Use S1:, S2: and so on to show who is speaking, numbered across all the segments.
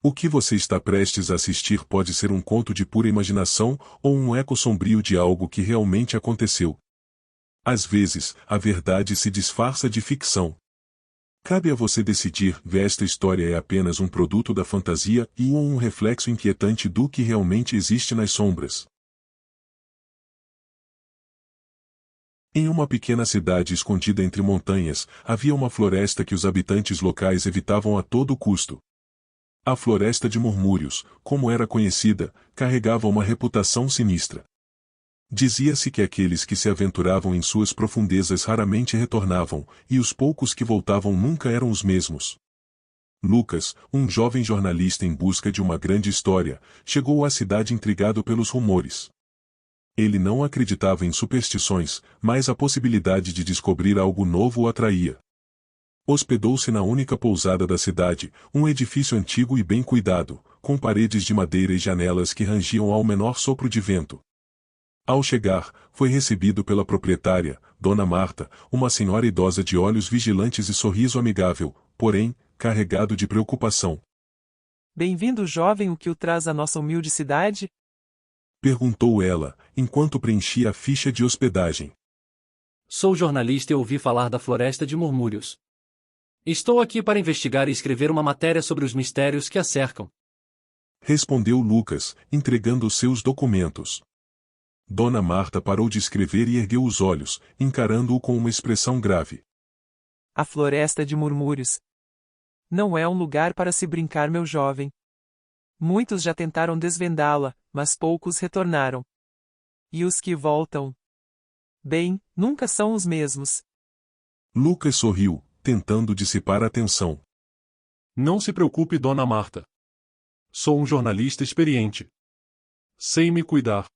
S1: O que você está prestes a assistir pode ser um conto de pura imaginação ou um eco sombrio de algo que realmente aconteceu. Às vezes, a verdade se disfarça de ficção. Cabe a você decidir se esta história é apenas um produto da fantasia ou um reflexo inquietante do que realmente existe nas sombras. Em uma pequena cidade escondida entre montanhas, havia uma floresta que os habitantes locais evitavam a todo custo. A Floresta de Murmúrios, como era conhecida, carregava uma reputação sinistra. Dizia-se que aqueles que se aventuravam em suas profundezas raramente retornavam, e os poucos que voltavam nunca eram os mesmos. Lucas, um jovem jornalista em busca de uma grande história, chegou à cidade intrigado pelos rumores. Ele não acreditava em superstições, mas a possibilidade de descobrir algo novo o atraía. Hospedou-se na única pousada da cidade, um edifício antigo e bem cuidado, com paredes de madeira e janelas que rangiam ao menor sopro de vento. Ao chegar, foi recebido pela proprietária, Dona Marta, uma senhora idosa de olhos vigilantes e sorriso amigável, porém, carregado de preocupação.
S2: Bem-vindo, jovem, o que o traz à nossa humilde cidade?
S1: Perguntou ela, enquanto preenchia a ficha de hospedagem.
S3: Sou jornalista e ouvi falar da Floresta de Murmúrios. Estou aqui para investigar e escrever uma matéria sobre os mistérios que a cercam.
S1: Respondeu Lucas, entregando os seus documentos. Dona Marta parou de escrever e ergueu os olhos, encarando-o com uma expressão grave.
S2: A Floresta de Murmúrios. Não é um lugar para se brincar, meu jovem. Muitos já tentaram desvendá-la, mas poucos retornaram. E os que voltam? Bem, nunca são os mesmos.
S1: Lucas sorriu, tentando dissipar a tensão.
S4: Não se preocupe, Dona Marta. Sou um jornalista experiente. Sei me cuidar.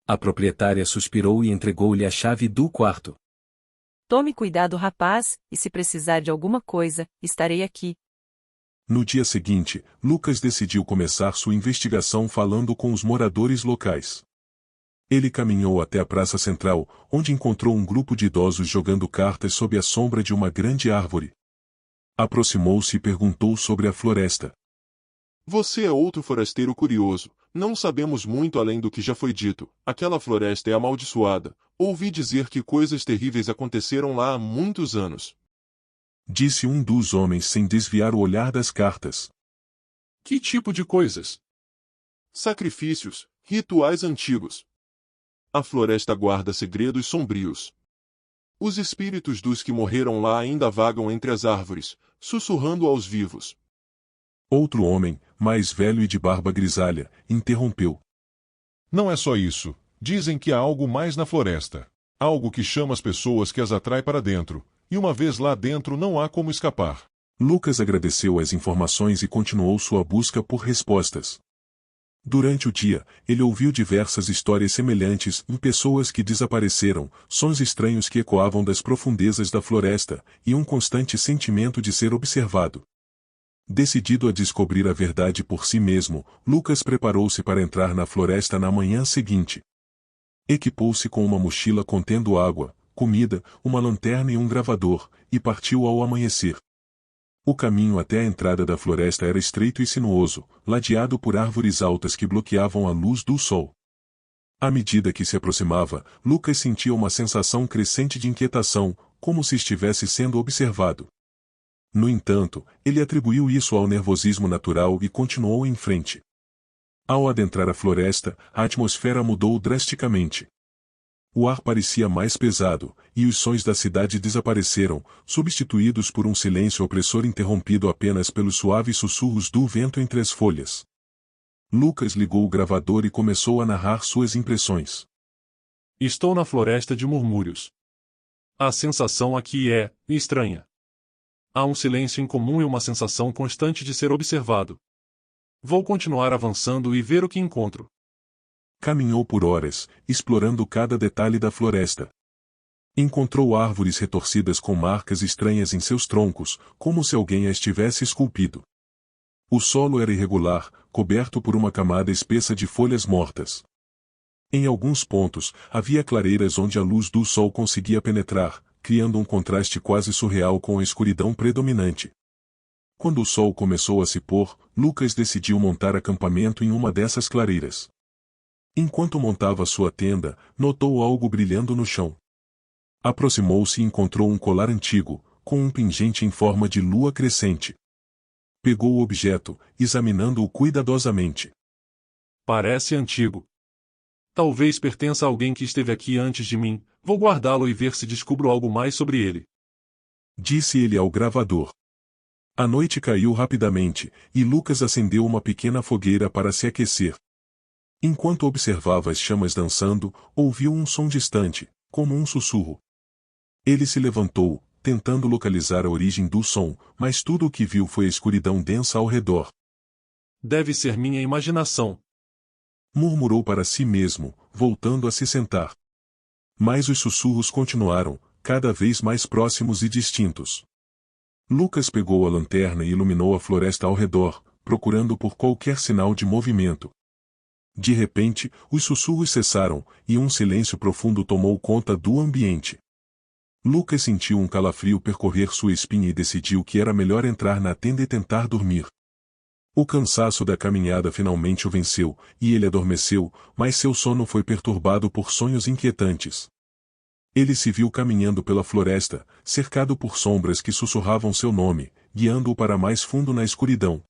S5: A proprietária suspirou e entregou-lhe a chave do quarto.
S6: Tome cuidado, rapaz, e se precisar de alguma coisa, estarei aqui.
S1: No dia seguinte, Lucas decidiu começar sua investigação falando com os moradores locais. Ele caminhou até a praça central, onde encontrou um grupo de idosos jogando cartas sob a sombra de uma grande árvore. Aproximou-se e perguntou sobre a floresta.
S7: Você é outro forasteiro curioso. Não sabemos muito além do que já foi dito. Aquela floresta é amaldiçoada. Ouvi dizer que coisas terríveis aconteceram lá há muitos anos.
S1: Disse um dos homens sem desviar o olhar das cartas.
S4: Que tipo de coisas?
S7: Sacrifícios, rituais antigos. A floresta guarda segredos sombrios. Os espíritos dos que morreram lá ainda vagam entre as árvores, sussurrando aos vivos.
S1: Outro homem, mais velho e de barba grisalha, interrompeu.
S8: Não é só isso. Dizem que há algo mais na floresta. Algo que chama as pessoas que as atrai para dentro. E uma vez lá dentro não há como escapar.
S1: Lucas agradeceu as informações e continuou sua busca por respostas. Durante o dia, ele ouviu diversas histórias semelhantes em pessoas que desapareceram, sons estranhos que ecoavam das profundezas da floresta, e um constante sentimento de ser observado. Decidido a descobrir a verdade por si mesmo, Lucas preparou-se para entrar na floresta na manhã seguinte. Equipou-se com uma mochila contendo água, comida, uma lanterna e um gravador, e partiu ao amanhecer. O caminho até a entrada da floresta era estreito e sinuoso, ladeado por árvores altas que bloqueavam a luz do sol. À medida que se aproximava, Lucas sentia uma sensação crescente de inquietação, como se estivesse sendo observado. No entanto, ele atribuiu isso ao nervosismo natural e continuou em frente. Ao adentrar a floresta, a atmosfera mudou drasticamente. O ar parecia mais pesado, e os sons da cidade desapareceram, substituídos por um silêncio opressor interrompido apenas pelos suaves sussurros do vento entre as folhas. Lucas ligou o gravador e começou a narrar suas impressões.
S4: Estou na Floresta de Murmúrios. A sensação aqui é estranha. Há um silêncio incomum e uma sensação constante de ser observado. Vou continuar avançando e ver o que encontro.
S1: Caminhou por horas, explorando cada detalhe da floresta. Encontrou árvores retorcidas com marcas estranhas em seus troncos, como se alguém as tivesse esculpido. O solo era irregular, coberto por uma camada espessa de folhas mortas. Em alguns pontos, havia clareiras onde a luz do sol conseguia penetrar, criando um contraste quase surreal com a escuridão predominante. Quando o sol começou a se pôr, Lucas decidiu montar acampamento em uma dessas clareiras. Enquanto montava sua tenda, notou algo brilhando no chão. Aproximou-se e encontrou um colar antigo, com um pingente em forma de lua crescente. Pegou o objeto, examinando-o cuidadosamente.
S4: Parece antigo. Talvez pertença a alguém que esteve aqui antes de mim. Vou guardá-lo e ver se descubro algo mais sobre ele.
S1: Disse ele ao gravador. A noite caiu rapidamente, e Lucas acendeu uma pequena fogueira para se aquecer. Enquanto observava as chamas dançando, ouviu um som distante, como um sussurro. Ele se levantou, tentando localizar a origem do som, mas tudo o que viu foi a escuridão densa ao redor.
S4: Deve ser minha imaginação.
S1: Murmurou para si mesmo, voltando a se sentar. Mas os sussurros continuaram, cada vez mais próximos e distintos. Lucas pegou a lanterna e iluminou a floresta ao redor, procurando por qualquer sinal de movimento. De repente, os sussurros cessaram, e um silêncio profundo tomou conta do ambiente. Lucas sentiu um calafrio percorrer sua espinha e decidiu que era melhor entrar na tenda e tentar dormir. O cansaço da caminhada finalmente o venceu, e ele adormeceu, mas seu sono foi perturbado por sonhos inquietantes. Ele se viu caminhando pela floresta, cercado por sombras que sussurravam seu nome, guiando-o para mais fundo na escuridão.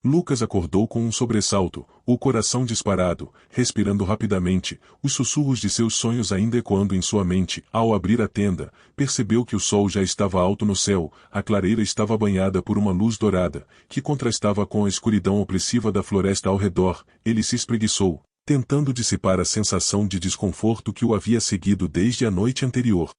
S1: Lucas acordou com um sobressalto, o coração disparado, respirando rapidamente, os sussurros de seus sonhos ainda ecoando em sua mente. Ao abrir a tenda, percebeu que o sol já estava alto no céu, a clareira estava banhada por uma luz dourada, que contrastava com a escuridão opressiva da floresta ao redor. Ele se espreguiçou, tentando dissipar a sensação de desconforto que o havia seguido desde a noite anterior.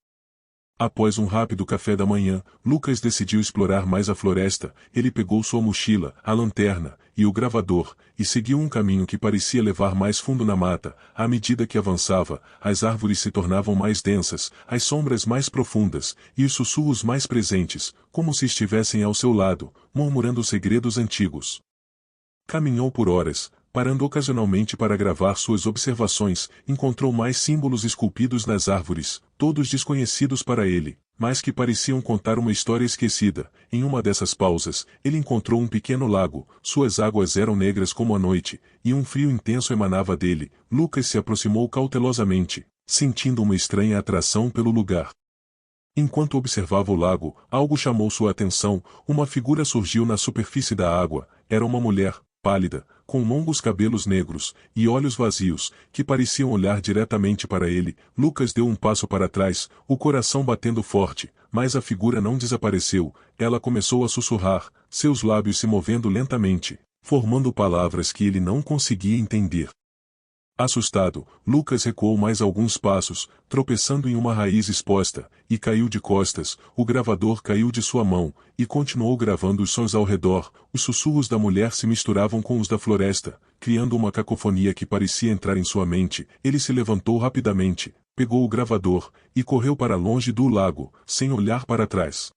S1: Após um rápido café da manhã, Lucas decidiu explorar mais a floresta. Ele pegou sua mochila, a lanterna e o gravador, e seguiu um caminho que parecia levar mais fundo na mata. À medida que avançava, as árvores se tornavam mais densas, as sombras mais profundas, e os sussurros mais presentes, como se estivessem ao seu lado, murmurando segredos antigos. Caminhou por horas, parando ocasionalmente para gravar suas observações. Encontrou mais símbolos esculpidos nas árvores, todos desconhecidos para ele, mas que pareciam contar uma história esquecida. Em uma dessas pausas, ele encontrou um pequeno lago, suas águas eram negras como a noite, e um frio intenso emanava dele. Lucas se aproximou cautelosamente, sentindo uma estranha atração pelo lugar. Enquanto observava o lago, algo chamou sua atenção. Uma figura surgiu na superfície da água. Era uma mulher, pálida, com longos cabelos negros, e olhos vazios, que pareciam olhar diretamente para ele. Lucas deu um passo para trás, o coração batendo forte, mas a figura não desapareceu. Ela começou a sussurrar, seus lábios se movendo lentamente, formando palavras que ele não conseguia entender. Assustado, Lucas recuou mais alguns passos, tropeçando em uma raiz exposta, e caiu de costas. O gravador caiu de sua mão, e continuou gravando os sons ao redor. Os sussurros da mulher se misturavam com os da floresta, criando uma cacofonia que parecia entrar em sua mente. Ele se levantou rapidamente, pegou o gravador, e correu para longe do lago, sem olhar para trás.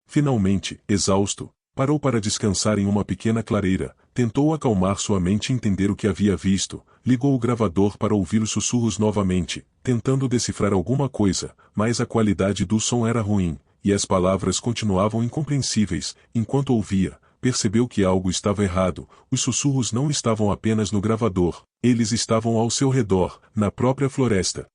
S1: Finalmente, exausto, parou para descansar em uma pequena clareira. Tentou acalmar sua mente e entender o que havia visto. Ligou o gravador para ouvir os sussurros novamente, tentando decifrar alguma coisa, mas a qualidade do som era ruim, e as palavras continuavam incompreensíveis. Enquanto ouvia, percebeu que algo estava errado. Os sussurros não estavam apenas no gravador, eles estavam ao seu redor, na própria floresta.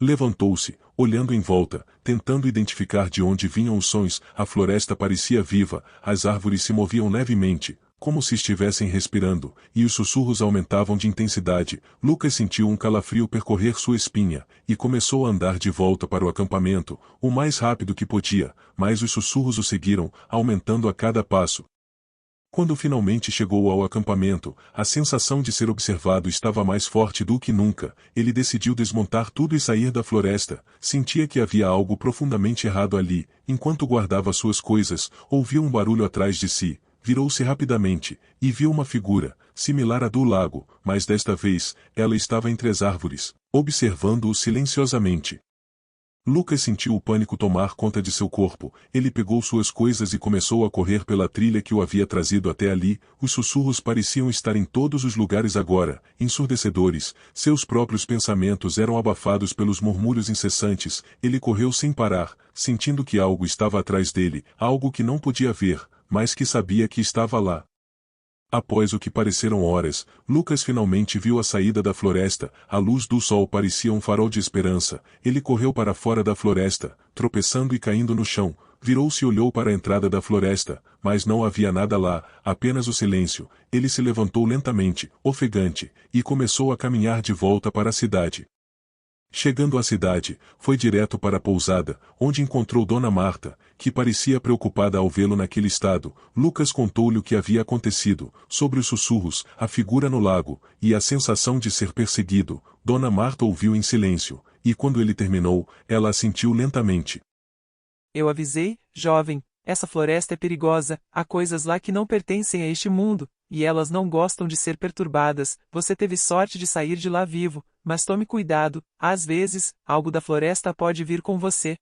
S1: Levantou-se, olhando em volta, tentando identificar de onde vinham os sons. A floresta parecia viva, as árvores se moviam levemente, como se estivessem respirando, e os sussurros aumentavam de intensidade. Lucas sentiu um calafrio percorrer sua espinha, e começou a andar de volta para o acampamento, o mais rápido que podia, mas os sussurros o seguiram, aumentando a cada passo. Quando finalmente chegou ao acampamento, a sensação de ser observado estava mais forte do que nunca. Ele decidiu desmontar tudo e sair da floresta. Sentia que havia algo profundamente errado ali. Enquanto guardava suas coisas, ouviu um barulho atrás de si. Virou-se rapidamente, e viu uma figura, similar à do lago, mas desta vez, ela estava entre as árvores, observando-o silenciosamente. Lucas sentiu o pânico tomar conta de seu corpo. Ele pegou suas coisas e começou a correr pela trilha que o havia trazido até ali. Os sussurros pareciam estar em todos os lugares agora, ensurdecedores. Seus próprios pensamentos eram abafados pelos murmúrios incessantes. Ele correu sem parar, sentindo que algo estava atrás dele, algo que não podia ver, mas que sabia que estava lá. Após o que pareceram horas, Lucas finalmente viu a saída da floresta, a luz do sol parecia um farol de esperança, ele correu para fora da floresta, tropeçando e caindo no chão, virou-se e olhou para a entrada da floresta, mas não havia nada lá, apenas o silêncio. Ele se levantou lentamente, ofegante, e começou a caminhar de volta para a cidade. Chegando à cidade, foi direto para a pousada, onde encontrou Dona Marta, que parecia preocupada ao vê-lo naquele estado. Lucas contou-lhe o que havia acontecido, sobre os sussurros, a figura no lago, e a sensação de ser perseguido. Dona Marta ouviu em silêncio, e quando ele terminou, ela assentiu lentamente.
S2: Eu avisei, jovem, essa floresta é perigosa, há coisas lá que não pertencem a este mundo, e elas não gostam de ser perturbadas. Você teve sorte de sair de lá vivo, mas tome cuidado, às vezes, algo da floresta pode vir com você.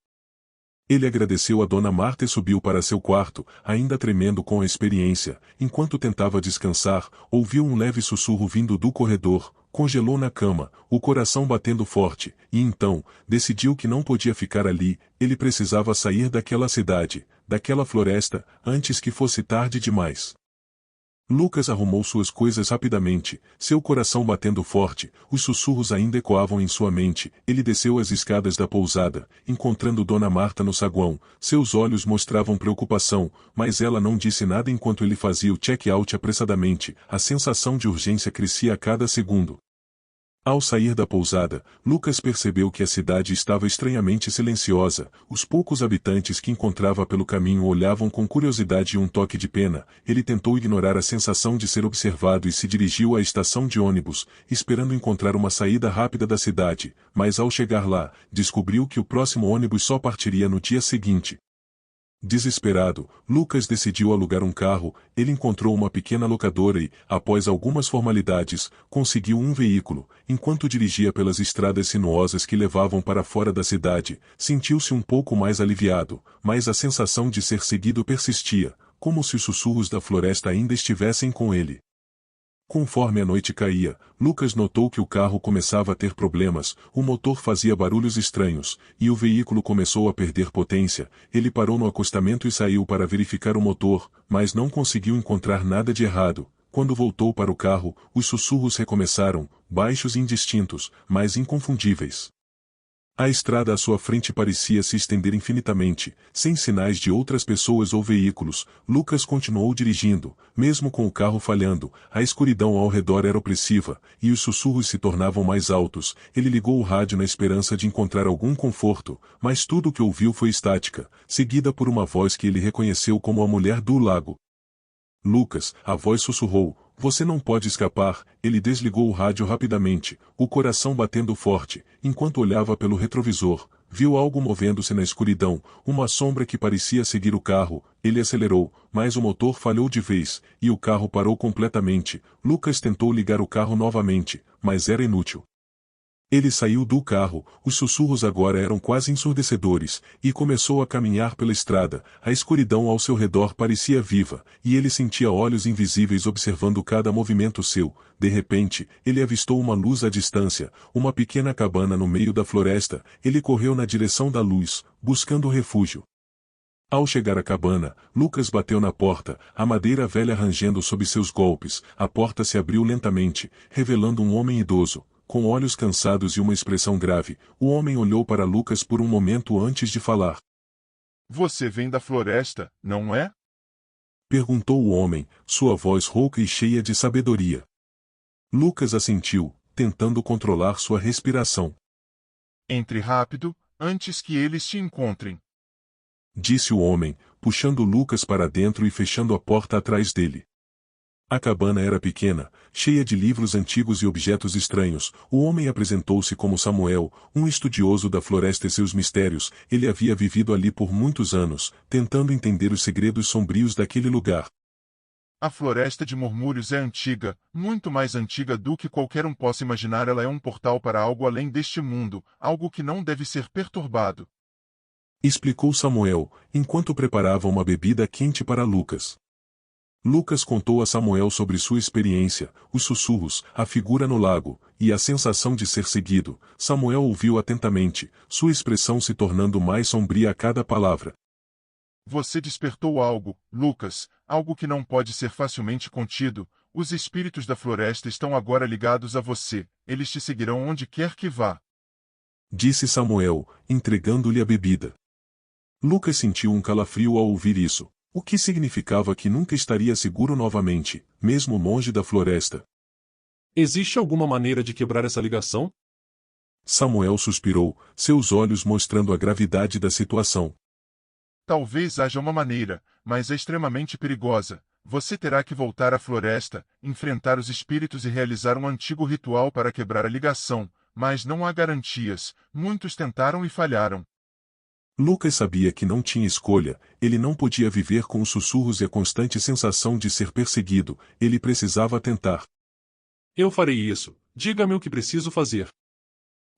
S1: Ele agradeceu a Dona Marta e subiu para seu quarto, ainda tremendo com a experiência. Enquanto tentava descansar, ouviu um leve sussurro vindo do corredor, congelou na cama, o coração batendo forte, e então, decidiu que não podia ficar ali, ele precisava sair daquela cidade, daquela floresta, antes que fosse tarde demais. Lucas arrumou suas coisas rapidamente, seu coração batendo forte, os sussurros ainda ecoavam em sua mente. Ele desceu as escadas da pousada, encontrando Dona Marta no saguão. Seus olhos mostravam preocupação, mas ela não disse nada enquanto ele fazia o check-out apressadamente. A sensação de urgência crescia a cada segundo. Ao sair da pousada, Lucas percebeu que a cidade estava estranhamente silenciosa. Os poucos habitantes que encontrava pelo caminho olhavam com curiosidade e um toque de pena. Ele tentou ignorar a sensação de ser observado e se dirigiu à estação de ônibus, esperando encontrar uma saída rápida da cidade, mas ao chegar lá, descobriu que o próximo ônibus só partiria no dia seguinte. Desesperado, Lucas decidiu alugar um carro. Ele encontrou uma pequena locadora e, após algumas formalidades, conseguiu um veículo. Enquanto dirigia pelas estradas sinuosas que levavam para fora da cidade, sentiu-se um pouco mais aliviado, mas a sensação de ser seguido persistia, como se os sussurros da floresta ainda estivessem com ele. Conforme a noite caía, Lucas notou que o carro começava a ter problemas, o motor fazia barulhos estranhos, e o veículo começou a perder potência. Ele parou no acostamento e saiu para verificar o motor, mas não conseguiu encontrar nada de errado. Quando voltou para o carro, os sussurros recomeçaram, baixos e indistintos, mas inconfundíveis. A estrada à sua frente parecia se estender infinitamente, sem sinais de outras pessoas ou veículos. Lucas continuou dirigindo, mesmo com o carro falhando. A escuridão ao redor era opressiva, e os sussurros se tornavam mais altos. Ele ligou o rádio na esperança de encontrar algum conforto, mas tudo o que ouviu foi estática, seguida por uma voz que ele reconheceu como a mulher do lago. Lucas, a voz sussurrou, você não pode escapar. Ele desligou o rádio rapidamente, o coração batendo forte, enquanto olhava pelo retrovisor, viu algo movendo-se na escuridão, uma sombra que parecia seguir o carro. Ele acelerou, mas o motor falhou de vez, e o carro parou completamente. Lucas tentou ligar o carro novamente, mas era inútil. Ele saiu do carro, os sussurros agora eram quase ensurdecedores, e começou a caminhar pela estrada. A escuridão ao seu redor parecia viva, e ele sentia olhos invisíveis observando cada movimento seu. De repente, ele avistou uma luz à distância, uma pequena cabana no meio da floresta. Ele correu na direção da luz, buscando refúgio. Ao chegar à cabana, Lucas bateu na porta, a madeira velha rangendo sob seus golpes. A porta se abriu lentamente, revelando um homem idoso, com olhos cansados e uma expressão grave. O homem olhou para Lucas por um momento antes de falar.
S7: Você vem da floresta, não é?
S1: Perguntou o homem, sua voz rouca e cheia de sabedoria. Lucas assentiu, tentando controlar sua respiração.
S7: Entre rápido, antes que eles te encontrem.
S1: Disse o homem, puxando Lucas para dentro e fechando a porta atrás dele. A cabana era pequena, cheia de livros antigos e objetos estranhos. O homem apresentou-se como Samuel, um estudioso da floresta e seus mistérios. Ele havia vivido ali por muitos anos, tentando entender os segredos sombrios daquele lugar.
S7: A floresta de murmúrios é antiga, muito mais antiga do que qualquer um possa imaginar. Ela é um portal para algo além deste mundo, algo que não deve ser perturbado.
S1: Explicou Samuel, enquanto preparava uma bebida quente para Lucas. Lucas contou a Samuel sobre sua experiência, os sussurros, a figura no lago, e a sensação de ser seguido. Samuel ouviu atentamente, sua expressão se tornando mais sombria a cada palavra.
S9: Você despertou algo, Lucas, algo que não pode ser facilmente contido. Os espíritos da floresta estão agora ligados a você, eles te seguirão onde quer que vá.
S1: Disse Samuel, entregando-lhe a bebida. Lucas sentiu um calafrio ao ouvir isso, o que significava que nunca estaria seguro novamente, mesmo longe da floresta.
S4: Existe alguma maneira de quebrar essa ligação?
S1: Samuel suspirou, seus olhos mostrando a gravidade da situação.
S9: Talvez haja uma maneira, mas é extremamente perigosa. Você terá que voltar à floresta, enfrentar os espíritos e realizar um antigo ritual para quebrar a ligação, mas não há garantias. Muitos tentaram e falharam.
S1: Lucas sabia que não tinha escolha, ele não podia viver com os sussurros e a constante sensação de ser perseguido, ele precisava tentar.
S4: Eu farei isso. Diga-me o que preciso fazer.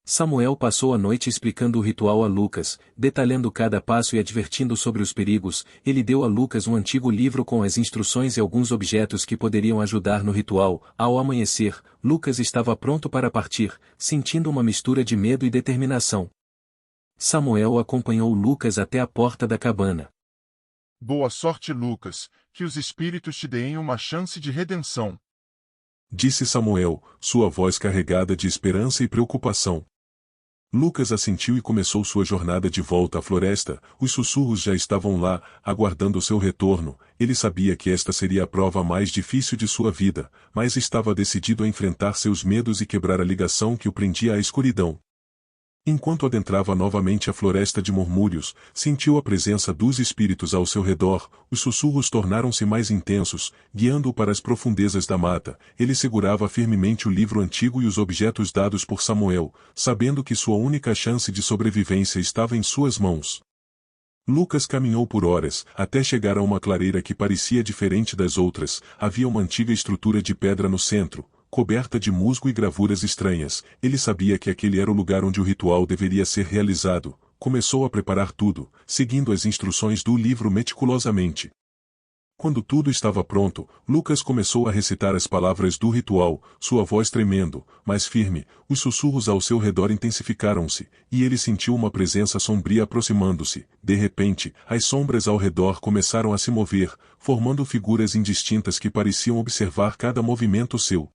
S5: Samuel passou a noite explicando o ritual a Lucas, detalhando cada passo e advertindo sobre os perigos. Ele deu a Lucas um antigo livro com as instruções e alguns objetos que poderiam ajudar no ritual. Ao amanhecer, Lucas estava pronto para partir, sentindo uma mistura de medo e determinação. Samuel acompanhou Lucas até a porta da cabana.
S9: Boa sorte, Lucas, que os espíritos te deem uma chance de redenção.
S1: Disse Samuel, sua voz carregada de esperança e preocupação. Lucas assentiu e começou sua jornada de volta à floresta. Os sussurros já estavam lá, aguardando seu retorno. Ele sabia que esta seria a prova mais difícil de sua vida, mas estava decidido a enfrentar seus medos e quebrar a ligação que o prendia à escuridão. Enquanto adentrava novamente a floresta de murmúrios, sentiu a presença dos espíritos ao seu redor. Os sussurros tornaram-se mais intensos, guiando-o para as profundezas da mata. Ele segurava firmemente o livro antigo e os objetos dados por Samuel, sabendo que sua única chance de sobrevivência estava em suas mãos. Lucas caminhou por horas, até chegar a uma clareira que parecia diferente das outras. Havia uma antiga estrutura de pedra no centro, coberta de musgo e gravuras estranhas. Ele sabia que aquele era o lugar onde o ritual deveria ser realizado. Começou a preparar tudo, seguindo as instruções do livro meticulosamente. Quando tudo estava pronto, Lucas começou a recitar as palavras do ritual, sua voz tremendo, mas firme. Os sussurros ao seu redor intensificaram-se, e ele sentiu uma presença sombria aproximando-se. De repente, as sombras ao redor começaram a se mover, formando figuras indistintas que pareciam observar cada movimento seu.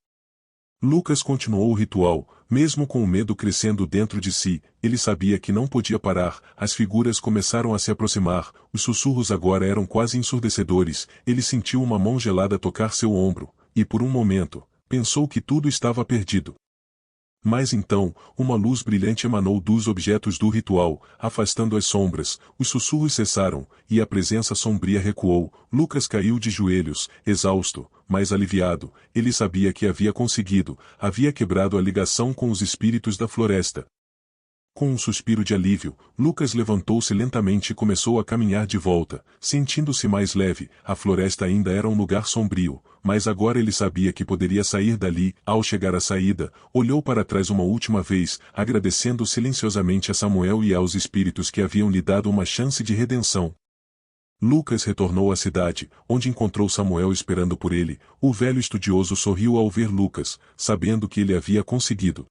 S1: Lucas continuou o ritual, mesmo com o medo crescendo dentro de si. Ele sabia que não podia parar. As figuras começaram a se aproximar, os sussurros agora eram quase ensurdecedores. Ele sentiu uma mão gelada tocar seu ombro, e por um momento, pensou que tudo estava perdido. Mas então, uma luz brilhante emanou dos objetos do ritual, afastando as sombras. Os sussurros cessaram, e a presença sombria recuou. Lucas caiu de joelhos, exausto, mas aliviado. Ele sabia que havia conseguido, havia quebrado a ligação com os espíritos da floresta. Com um suspiro de alívio, Lucas levantou-se lentamente e começou a caminhar de volta, sentindo-se mais leve. A floresta ainda era um lugar sombrio, mas agora ele sabia que poderia sair dali. Ao chegar à saída, olhou para trás uma última vez, agradecendo silenciosamente a Samuel e aos espíritos que haviam lhe dado uma chance de redenção. Lucas retornou à cidade, onde encontrou Samuel esperando por ele. O velho estudioso sorriu ao ver Lucas, sabendo que ele havia conseguido.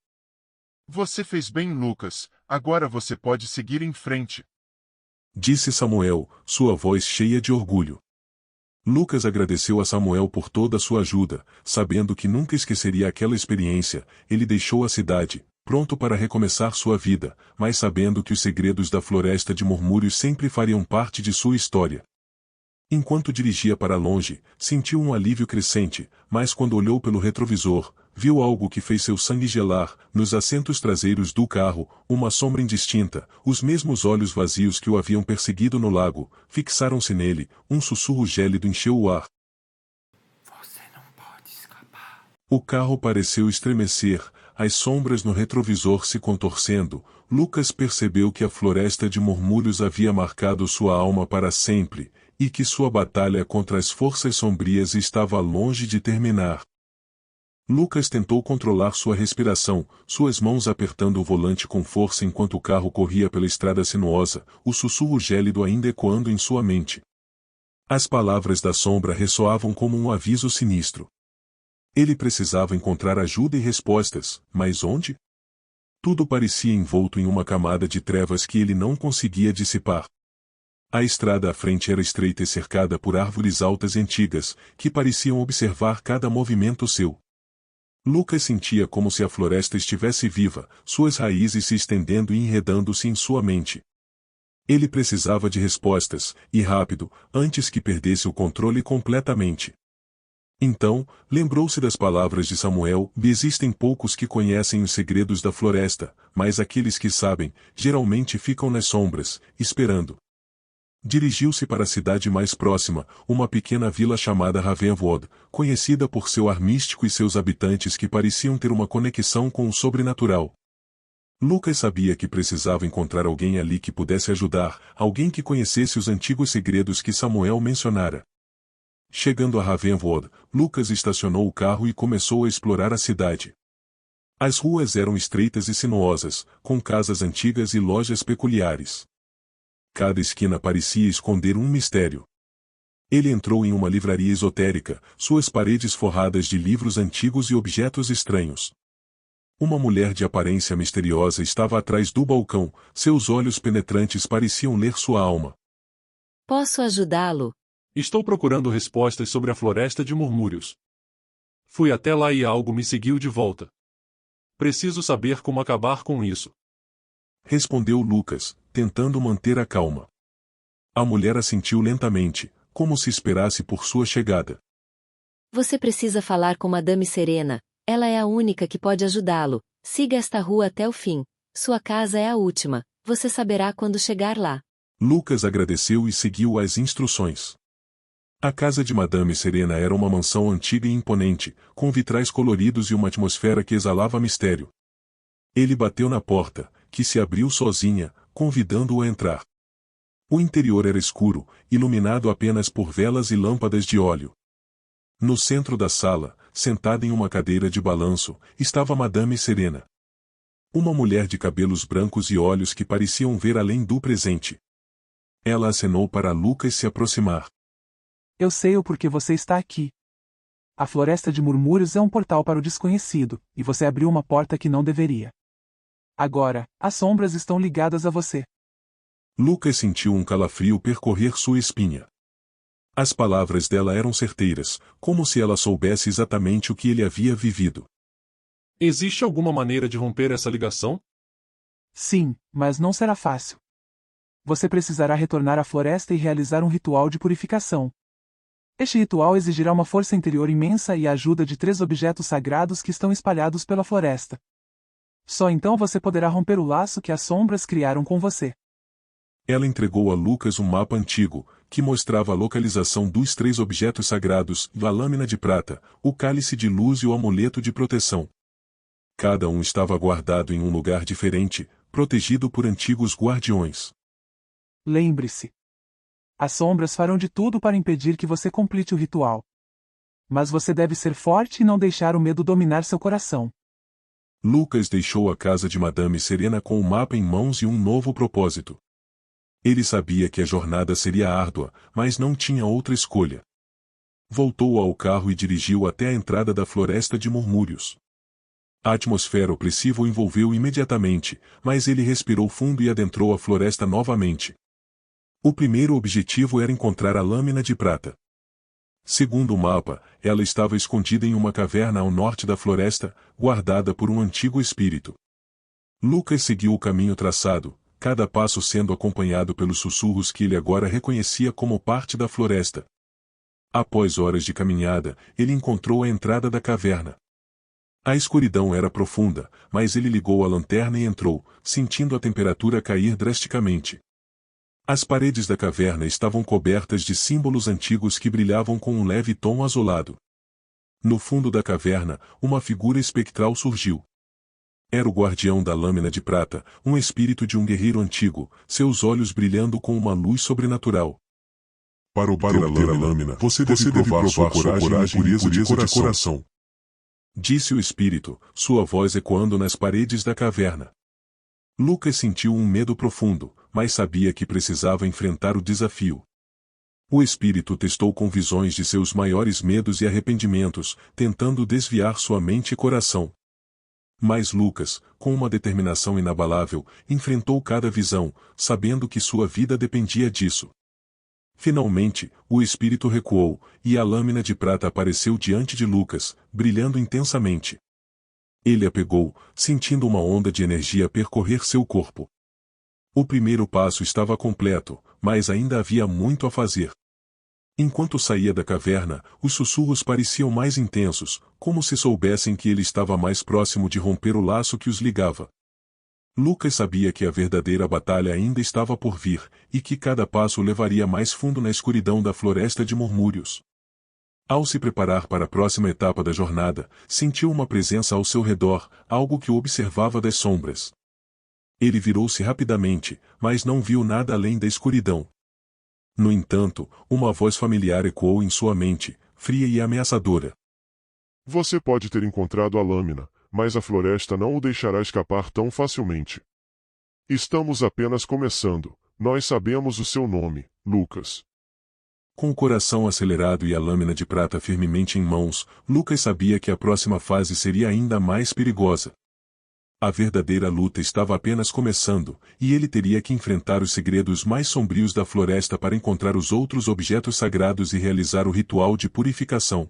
S9: Você fez bem, Lucas. Agora você pode seguir em frente.
S1: Disse Samuel, sua voz cheia de orgulho. Lucas agradeceu a Samuel por toda a sua ajuda, sabendo que nunca esqueceria aquela experiência. Ele deixou a cidade, pronto para recomeçar sua vida, mas sabendo que os segredos da floresta de murmúrios sempre fariam parte de sua história. Enquanto dirigia para longe, sentiu um alívio crescente, mas quando olhou pelo retrovisor, viu algo que fez seu sangue gelar. Nos assentos traseiros do carro, uma sombra indistinta, os mesmos olhos vazios que o haviam perseguido no lago, fixaram-se nele. Um sussurro gélido encheu o ar.
S10: Você não pode escapar.
S1: O carro pareceu estremecer, as sombras no retrovisor se contorcendo. Lucas percebeu que a floresta de murmúrios havia marcado sua alma para sempre, e que sua batalha contra as forças sombrias estava longe de terminar. Lucas tentou controlar sua respiração, suas mãos apertando o volante com força enquanto o carro corria pela estrada sinuosa, o sussurro gélido ainda ecoando em sua mente. As palavras da sombra ressoavam como um aviso sinistro. Ele precisava encontrar ajuda e respostas, mas onde? Tudo parecia envolto em uma camada de trevas que ele não conseguia dissipar. A estrada à frente era estreita e cercada por árvores altas e antigas, que pareciam observar cada movimento seu. Lucas sentia como se a floresta estivesse viva, suas raízes se estendendo e enredando-se em sua mente. Ele precisava de respostas, e rápido, antes que perdesse o controle completamente. Então, lembrou-se das palavras de Samuel: existem poucos que conhecem os segredos da floresta, mas aqueles que sabem, geralmente ficam nas sombras, esperando. Dirigiu-se para a cidade mais próxima, uma pequena vila chamada Ravenwood, conhecida por seu ar místico e seus habitantes que pareciam ter uma conexão com o sobrenatural. Lucas sabia que precisava encontrar alguém ali que pudesse ajudar, alguém que conhecesse os antigos segredos que Samuel mencionara. Chegando a Ravenwood, Lucas estacionou o carro e começou a explorar a cidade. As ruas eram estreitas e sinuosas, com casas antigas e lojas peculiares. Cada esquina parecia esconder um mistério. Ele entrou em uma livraria esotérica, suas paredes forradas de livros antigos e objetos estranhos. Uma mulher de aparência misteriosa estava atrás do balcão, seus olhos penetrantes pareciam ler sua alma.
S6: Posso ajudá-lo?
S4: Estou procurando respostas sobre a floresta de murmúrios. Fui até lá e algo me seguiu de volta. Preciso saber como acabar com isso.
S1: Respondeu Lucas, tentando manter a calma. A mulher assentiu lentamente, como se esperasse por sua chegada.
S6: Você precisa falar com Madame Serena. Ela é a única que pode ajudá-lo. Siga esta rua até o fim. Sua casa é a última. Você saberá quando chegar lá.
S1: Lucas agradeceu e seguiu as instruções. A casa de Madame Serena era uma mansão antiga e imponente, com vitrais coloridos e uma atmosfera que exalava mistério. Ele bateu na porta, que se abriu sozinha, convidando-o a entrar. O interior era escuro, iluminado apenas por velas e lâmpadas de óleo. No centro da sala, sentada em uma cadeira de balanço, estava Madame Serena. Uma mulher de cabelos brancos e olhos que pareciam ver além do presente. Ela acenou para Lucas se aproximar.
S2: Eu sei o porquê você está aqui. A Floresta de Murmúrios é um portal para o desconhecido, e você abriu uma porta que não deveria. Agora, as sombras estão ligadas a você.
S1: Lucas sentiu um calafrio percorrer sua espinha. As palavras dela eram certeiras, como se ela soubesse exatamente o que ele havia vivido.
S4: Existe alguma maneira de romper essa ligação?
S2: Sim, mas não será fácil. Você precisará retornar à floresta e realizar um ritual de purificação. Este ritual exigirá uma força interior imensa e a ajuda de 3 objetos sagrados que estão espalhados pela floresta. Só então você poderá romper o laço que as sombras criaram com você.
S1: Ela entregou a Lucas um mapa antigo, que mostrava a localização dos 3 objetos sagrados, a lâmina de prata, o cálice de luz e o amuleto de proteção. Cada um estava guardado em um lugar diferente, protegido por antigos guardiões.
S2: Lembre-se. As sombras farão de tudo para impedir que você complete o ritual. Mas você deve ser forte e não deixar o medo dominar seu coração.
S1: Lucas deixou a casa de Madame Serena com o mapa em mãos e um novo propósito. Ele sabia que a jornada seria árdua, mas não tinha outra escolha. Voltou ao carro e dirigiu até a entrada da Floresta de Murmúrios. A atmosfera opressiva o envolveu imediatamente, mas ele respirou fundo e adentrou a floresta novamente. O primeiro objetivo era encontrar a lâmina de prata. Segundo o mapa, ela estava escondida em uma caverna ao norte da floresta, guardada por um antigo espírito. Lucas seguiu o caminho traçado, cada passo sendo acompanhado pelos sussurros que ele agora reconhecia como parte da floresta. Após horas de caminhada, ele encontrou a entrada da caverna. A escuridão era profunda, mas ele ligou a lanterna e entrou, sentindo a temperatura cair drasticamente. As paredes da caverna estavam cobertas de símbolos antigos que brilhavam com um leve tom azulado. No fundo da caverna, uma figura espectral surgiu. Era o guardião da lâmina de prata, um espírito de um guerreiro antigo, seus olhos brilhando com uma luz sobrenatural.
S8: Para obter a lâmina, você deve provar sua coragem e pureza de coração.
S1: Disse o espírito, sua voz ecoando nas paredes da caverna. Lucas sentiu um medo profundo, mas sabia que precisava enfrentar o desafio. O espírito testou com visões de seus maiores medos e arrependimentos, tentando desviar sua mente e coração. Mas Lucas, com uma determinação inabalável, enfrentou cada visão, sabendo que sua vida dependia disso. Finalmente, o espírito recuou, e a lâmina de prata apareceu diante de Lucas, brilhando intensamente. Ele a pegou, sentindo uma onda de energia percorrer seu corpo. O primeiro passo estava completo, mas ainda havia muito a fazer. Enquanto saía da caverna, os sussurros pareciam mais intensos, como se soubessem que ele estava mais próximo de romper o laço que os ligava. Lucas sabia que a verdadeira batalha ainda estava por vir, e que cada passo levaria mais fundo na escuridão da floresta de murmúrios. Ao se preparar para a próxima etapa da jornada, sentiu uma presença ao seu redor, algo que o observava das sombras. Ele virou-se rapidamente, mas não viu nada além da escuridão. No entanto, uma voz familiar ecoou em sua mente, fria e ameaçadora.
S8: Você pode ter encontrado a lâmina, mas a floresta não o deixará escapar tão facilmente. Estamos apenas começando. Nós sabemos o seu nome, Lucas.
S1: Com o coração acelerado e a lâmina de prata firmemente em mãos, Lucas sabia que a próxima fase seria ainda mais perigosa. A verdadeira luta estava apenas começando, e ele teria que enfrentar os segredos mais sombrios da floresta para encontrar os outros objetos sagrados e realizar o ritual de purificação.